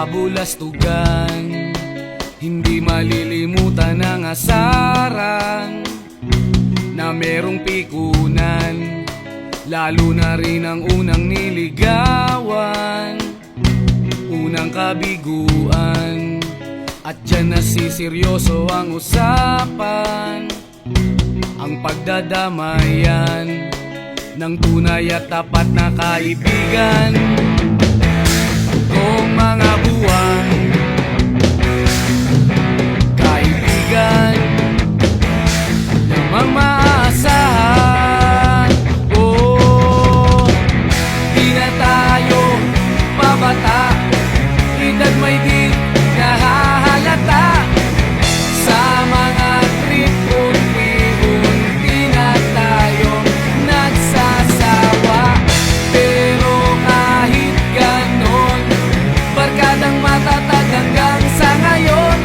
kabulastugan. Hindi malilimutan ang asaran na merong pikunan, lalo na rin ang unang niligawan, unang kabiguan. At dyan nasiseryoso ang usapan, ang pagdadamayan ng tunay at tapat na kaibigan. Kung mga buwan, kaibigan namang maaasahan. Oh, di na tayo pabata, edad may di nahahalata. Sa mga trip unti-unti na tayong nagsasawa. Pero kahit ganon, barkadang matatag hanggang sa ngayon.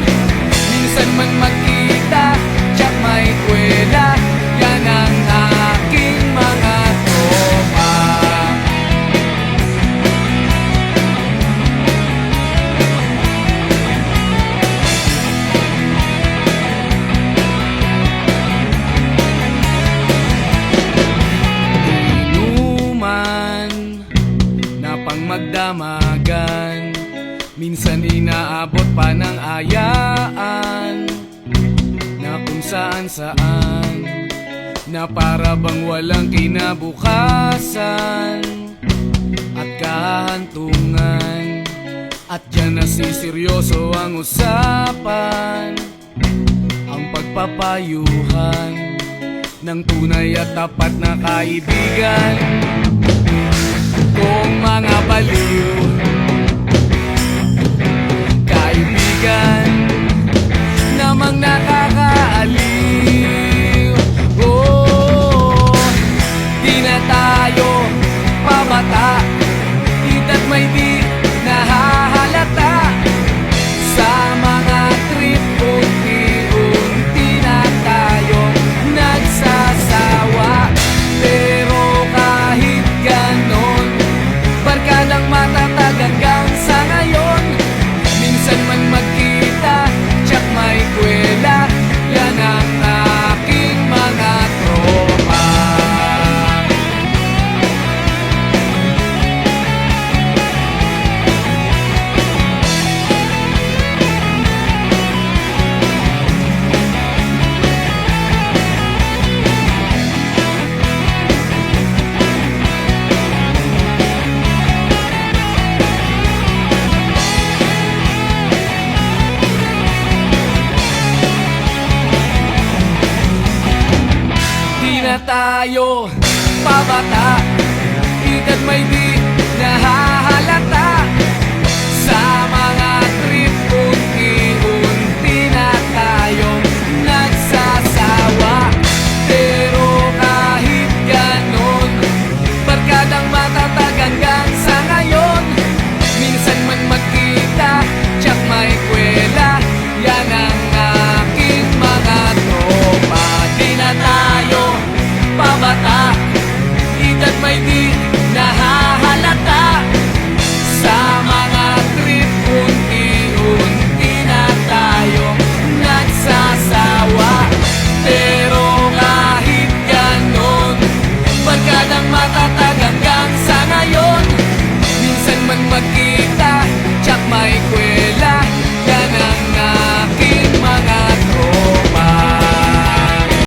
Minsan man magkita, tsak may kwela, yan ang aking mga tropa. Inuman na pang magdamagan, minsan inaabot pa ng ayaan, na kung saan-saan, na para bang walang kinabukasan at kahantungan. At dyan nasiseryoso ang usapan, ang pagpapayuhan ng tunay at tapat na kaibigan. Kung mga baliw, kaibigan namang nakakaaliw. Oh, di na tayo pabata, edad may di nahahalata. Sa mga trip unti-unti na tayong nagsasawa. Pero kahit ganon, barkadang matatag hanggang sa ngayon. Minsan man magkita, tsak may kwela, yan ang aking mga tropa. Tayo pabata, edad may di nahahalata. Sa mga trip unti-unti na tayong nagsasawa. Pero kahit ganon, barkadang matatag hanggang sa ngayon. Minsan man magkita, tsak may kwela, yan ang aking mga tropa. Di na tayo pabata, edad may di nahahalata. Sa mga trip unti-unti na tayong nagsasawa. Pero kahit ganon, barkadang matatag hanggang sa ngayon. Minsan man magkita,